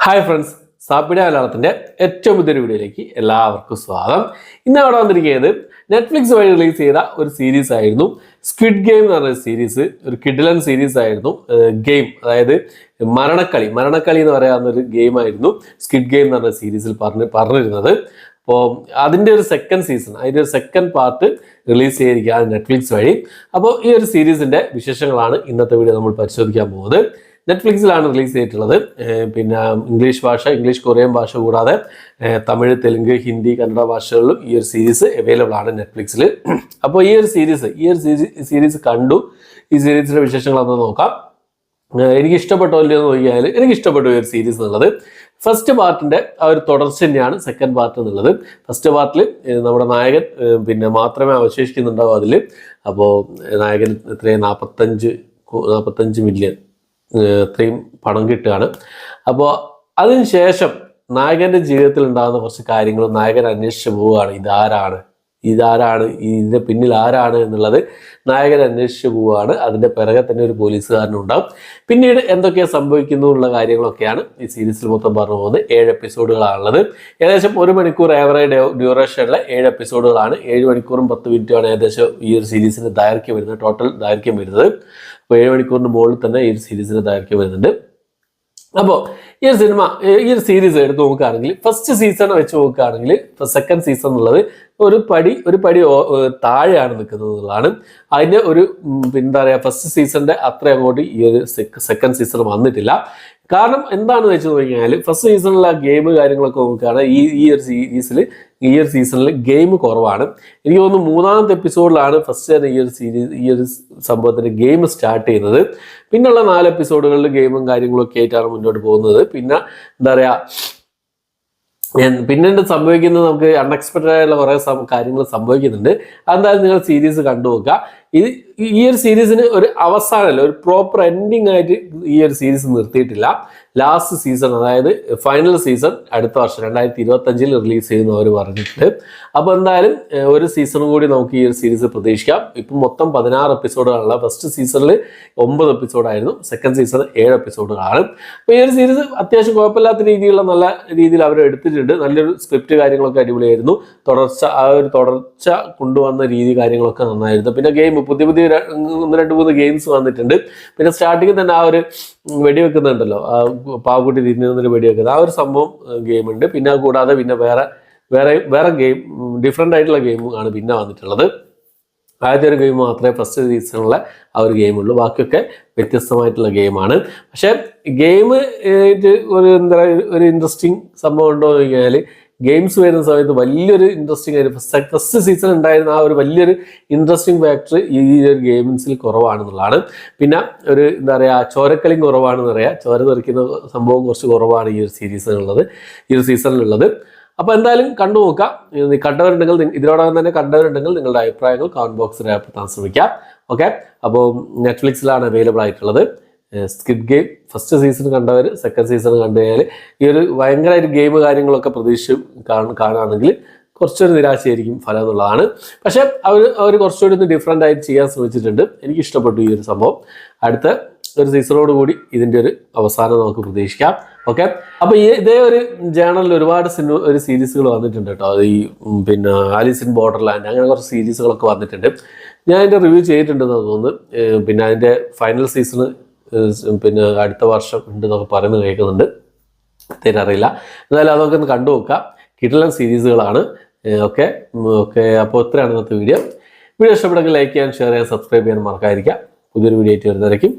Hi friends, സാപ്പിട മലയാളത്തിൻ്റെ ഏറ്റവും പുതിയൊരു വീഡിയോയിലേക്ക് എല്ലാവർക്കും സ്വാഗതം. ഇന്ന് അവിടെ വന്നിരിക്കുന്നത് നെറ്റ്ഫ്ലിക്സ് വഴി റിലീസ് ചെയ്ത ഒരു സീരീസ് ആയിരുന്നു സ്ക്വിഡ് ഗെയിം എന്ന് പറഞ്ഞ സീരീസ്. ഒരു കിഡിലൻ സീരീസ് ആയിരുന്നു. അതായത് മരണക്കളി എന്ന് പറയാവുന്ന ഒരു ഗെയിമായിരുന്നു സ്ക്വിഡ് ഗെയിം എന്ന് പറഞ്ഞ സീരീസിൽ പറഞ്ഞിരുന്നത്. അപ്പോൾ അതിൻ്റെ ഒരു അതിൻ്റെ ഒരു സെക്കൻഡ് പാർട്ട് റിലീസ് ചെയ്തിരിക്കുകയാണ് നെറ്റ്ഫ്ലിക്സ് വഴി. അപ്പോൾ ഈ ഒരു സീരീസിൻ്റെ വിശേഷങ്ങളാണ് ഇന്നത്തെ വീഡിയോ നമ്മൾ പരിശോധിക്കാൻ പോകുന്നത്. നെറ്റ്ഫ്ലിക്സിലാണ് റിലീസ് ചെയ്തിട്ടുള്ളത്. പിന്നെ ഇംഗ്ലീഷ് കൊറിയൻ ഭാഷ കൂടാതെ തമിഴ്, തെലുങ്ക്, ഹിന്ദി, കന്നഡ ഭാഷകളിലും ഈ ഒരു സീരീസ് അവൈലബിൾ ആണ് നെറ്റ്ഫ്ലിക്സിൽ. അപ്പോൾ ഈ ഒരു സീരീസ് കണ്ടു. ഈ സീരീസിൻ്റെ വിശേഷങ്ങളൊന്ന് നോക്കാം. എനിക്ക് ഇഷ്ടപ്പെട്ടോ ഇല്ലയോ എന്ന് നോക്കിയാൽ എനിക്ക് ഇഷ്ടപ്പെട്ടു ഈ ഒരു സീരീസ് എന്നുള്ളത്. ഫസ്റ്റ് പാർട്ടിൻ്റെ ആ ഒരു തുടർച്ച തന്നെയാണ് സെക്കൻഡ് പാർട്ട് എന്നുള്ളത്. ഫസ്റ്റ് പാർട്ടിൽ നമ്മുടെ നായകൻ മാത്രമേ അവശേഷിക്കുന്നുണ്ടാവും അതിൽ. അപ്പോൾ നായകൻ എത്രയും 45 മില്യൺ അത്രയും പണം കിട്ടുകയാണ്. അപ്പോൾ അതിനുശേഷം നായകൻ്റെ ജീവിതത്തിൽ ഉണ്ടാകുന്ന കുറച്ച് കാര്യങ്ങളും നായകൻ അന്വേഷിച്ച് പോവുകയാണ്. ഇതാരാണ് ഇതിൻ്റെ പിന്നിൽ ആരാണ് എന്നുള്ളത് നായകൻ അന്വേഷിച്ച് പോവുകയാണ്. അതിൻ്റെ പിറകെ തന്നെ ഒരു പോലീസുകാരനുണ്ടാവും. പിന്നീട് എന്തൊക്കെയാണ് സംഭവിക്കുന്നു എന്നുള്ള കാര്യങ്ങളൊക്കെയാണ് ഈ സീരീസിൽ മൊത്തം പറഞ്ഞു പോകുന്നത്. 7 എപ്പിസോഡുകളാണുള്ളത്. ഏകദേശം 1 മണിക്കൂർ ആവറേജ് ഡ്യൂറേഷനുള്ള 7 എപ്പിസോഡുകളാണ്. 7 മണിക്കൂറും 10 മിനിറ്റുമാണ് ഏകദേശം ഈ ഒരു സീരീസിന് ദൈർഘ്യം വരുന്നത്, ടോട്ടൽ ദൈർഘ്യം വരുന്നത്. അപ്പോൾ 7 മണിക്കൂറിന് മുകളിൽ തന്നെ ഈ ഒരു സീരീസിന് ദൈർഘ്യം വരുന്നുണ്ട്. അപ്പോൾ ഈ ഒരു സീരീസ് എടുത്ത് നോക്കുകയാണെങ്കിൽ ഫസ്റ്റ് സീസൺ വെച്ച് നോക്കുകയാണെങ്കിൽ സെക്കൻഡ് സീസൺ എന്നുള്ളത് ഒരു പടി താഴെയാണ് നിൽക്കുന്നത് എന്നുള്ളതാണ്. അതിൻ്റെ ഒരു ഫസ്റ്റ് സീസണിൻ്റെ അത്ര അങ്ങോട്ട് ഈ ഒരു സെക്കൻഡ് സീസൺ വന്നിട്ടില്ല. കാരണം എന്താണെന്ന് വെച്ച് നോക്കിയാൽ ഫസ്റ്റ് സീസണിലെ ഗെയിം കാര്യങ്ങളൊക്കെ നോക്കുകയാണെങ്കിൽ ഈ ഒരു സീസണിൽ ഗെയിം കുറവാണ്. എനിക്ക് തോന്നുന്നു 3ാമത്തെ എപ്പിസോഡിലാണ് ഫസ്റ്റ് ഈ ഒരു സംഭവത്തിൻ്റെ ഗെയിം സ്റ്റാർട്ട് ചെയ്യുന്നത്. പിന്നുള്ള 4 എപ്പിസോഡുകളിൽ ഗെയിമും കാര്യങ്ങളൊക്കെ ആയിട്ടാണ് മുന്നോട്ട് പോകുന്നത്. പിന്നെ പിന്നീട് സംഭവിക്കുന്നത് നമുക്ക് അൺഎക്സ്പെക്റ്റഡ് ആയിട്ടുള്ള കുറേ കാര്യങ്ങൾ സംഭവിക്കുന്നുണ്ട്. അതെന്തായാലും നിങ്ങൾ സീരീസ് കണ്ടു നോക്കുക. ഈ ഒരു സീരീസിന് ഒരു അവസാനമല്ല, ഒരു പ്രോപ്പർ എൻഡിങ് ആയിട്ട് ഈ ഒരു സീരീസ് നിർത്തിയിട്ടില്ല. ലാസ്റ്റ് സീസൺ, അതായത് ഫൈനൽ സീസൺ അടുത്ത വർഷം 2025 റിലീസ് ചെയ്യുന്ന അവർ പറഞ്ഞിട്ടുണ്ട്. അപ്പോൾ എന്തായാലും ഒരു സീസണും കൂടി നമുക്ക് ഈ ഒരു സീരീസ് പ്രതീക്ഷിക്കാം. ഇപ്പം മൊത്തം 16 എപ്പിസോഡുകളാണ്. ഫസ്റ്റ് സീസണിൽ 9 എപ്പിസോഡായിരുന്നു, സെക്കൻഡ് സീസൺ 7 എപ്പിസോഡുകളാണ്. അപ്പോൾ ഈ ഒരു സീരീസ് അത്യാവശ്യം കുഴപ്പമില്ലാത്ത രീതിയിലുള്ള നല്ല രീതിയിൽ അവർ എടുത്തിട്ടുണ്ട്. നല്ലൊരു സ്ക്രിപ്റ്റ് കാര്യങ്ങളൊക്കെ അടിപൊളിയായിരുന്നു. തുടർച്ച കൊണ്ടുവന്ന രീതി കാര്യങ്ങളൊക്കെ നന്നായിരുന്നു. പിന്നെ ഗെയിം പുതിയ 1-2-3 ഗെയിംസ് വന്നിട്ടുണ്ട്. പിന്നെ സ്റ്റാർട്ടിങ്ങിൽ തന്നെ ആ ഒരു വെടിവെക്കുന്നുണ്ടല്ലോ, പാവക്കുട്ടി തിരിഞ്ഞൊരു വെടിവെക്കുന്നത്, ആ ഒരു സംഭവം ഗെയിമുണ്ട്. പിന്നെ കൂടാതെ പിന്നെ വേറെ ഗെയിം, ഡിഫറെൻ്റ് ആയിട്ടുള്ള ഗെയിമാണ് പിന്നെ വന്നിട്ടുള്ളത്. ആദ്യത്തെ ഒരു ഗെയിം മാത്രമേ ഫസ്റ്റ് സീസണിലെ ആ ഒരു ഗെയിമുള്ളൂ. ബാക്കിയൊക്കെ വ്യത്യസ്തമായിട്ടുള്ള ഗെയിമാണ്. പക്ഷേ ഗെയിം ഒരു ഇൻട്രസ്റ്റിംഗ് സംഭവം ഉണ്ടോ എന്ന് ചോദിച്ചാൽ ഗെയിംസ് വരുന്ന സമയത്ത് വലിയൊരു ഇൻട്രസ്റ്റിംഗ് ആയിരുന്നു. ഫസ്റ്റ് സീസൺ ഉണ്ടായിരുന്ന ആ ഒരു വലിയൊരു ഇൻട്രസ്റ്റിംഗ് ഫാക്ടർ ഈ ഒരു ഗെയിംസിൽ കുറവാണെന്നുള്ളതാണ്. പിന്നെ ഒരു ചോരക്കളിയും കുറവാണെന്ന് പറയാം. ചോര തെറിക്കുന്ന സംഭവം കുറച്ച് കുറവാണ് ഈ ഒരു സീസണിലുള്ളത്. അപ്പോൾ എന്തായാലും കണ്ടു നോക്കാം. ഇതിനോടകം തന്നെ കണ്ടവരുണ്ടെങ്കിൽ നിങ്ങളുടെ അഭിപ്രായങ്ങൾ കമന്റ് ബോക്സിൽ രേഖപ്പെടുത്താൻ ശ്രമിക്കാം. ഓക്കെ, അപ്പോൾ നെറ്റ്ഫ്ലിക്സിലാണ് അവൈലബിൾ ആയിട്ടുള്ളത്. സ്ക്വിഡ് ഗെയിം ഫസ്റ്റ് സീസൺ കണ്ടവർ സെക്കൻഡ് സീസൺ കണ്ടു കഴിഞ്ഞാൽ ഈ ഒരു ഭയങ്കരമായിട്ട് ഗെയിം കാര്യങ്ങളൊക്കെ പ്രതീക്ഷിച്ച് കാണുകയാണെങ്കിൽ കുറച്ചൊരു നിരാശയായിരിക്കും ഫലം എന്നുള്ളതാണ്. പക്ഷെ അവർ കുറച്ചുകൂടി ഡിഫറെൻ്റ് ആയിട്ട് ചെയ്യാൻ ശ്രമിച്ചിട്ടുണ്ട്. എനിക്ക് ഇഷ്ടപ്പെട്ടു ഈ ഒരു സംഭവം. അടുത്ത ഒരു സീസണോട് കൂടി ഇതിൻ്റെ ഒരു അവസാനം നമുക്ക് പ്രതീക്ഷിക്കാം. ഓക്കെ, അപ്പോൾ ഇതേ ഒരു ജേണലിൽ ഒരുപാട് സീരീസുകൾ വന്നിട്ടുണ്ട് കേട്ടോ. ആലീസ് ഇൻ ബോർഡർലാൻഡ്, അങ്ങനെ കുറച്ച് സീരീസുകളൊക്കെ വന്നിട്ടുണ്ട്. ഞാൻ അതിൻ്റെ റിവ്യൂ ചെയ്തിട്ടുണ്ടെന്ന് തോന്നുന്നു. പിന്നെ അതിൻ്റെ ഫൈനൽ സീസണ് അടുത്ത വർഷം ഉണ്ടെന്നൊക്കെ പറയുന്നത് കേൾക്കുന്നുണ്ട്. അറിയില്ല. എന്തായാലും അതൊക്കെ ഒന്ന് കണ്ടു നോക്കാം. കിടിലൻ സീരീസുകളാണ്. ഓക്കെ, അപ്പോൾ ഇത്രയാണ് ഇന്നത്തെ വീഡിയോ. ഇഷ്ടപ്പെടുമെങ്കിൽ ലൈക്ക് ചെയ്യാൻ, ഷെയർ ചെയ്യാൻ, സബ്സ്ക്രൈബ് ചെയ്യാൻ മറക്കാതിരിക്കുക. പുതിയൊരു വീഡിയോ ആയിട്ട് വരുന്നതായിരിക്കും.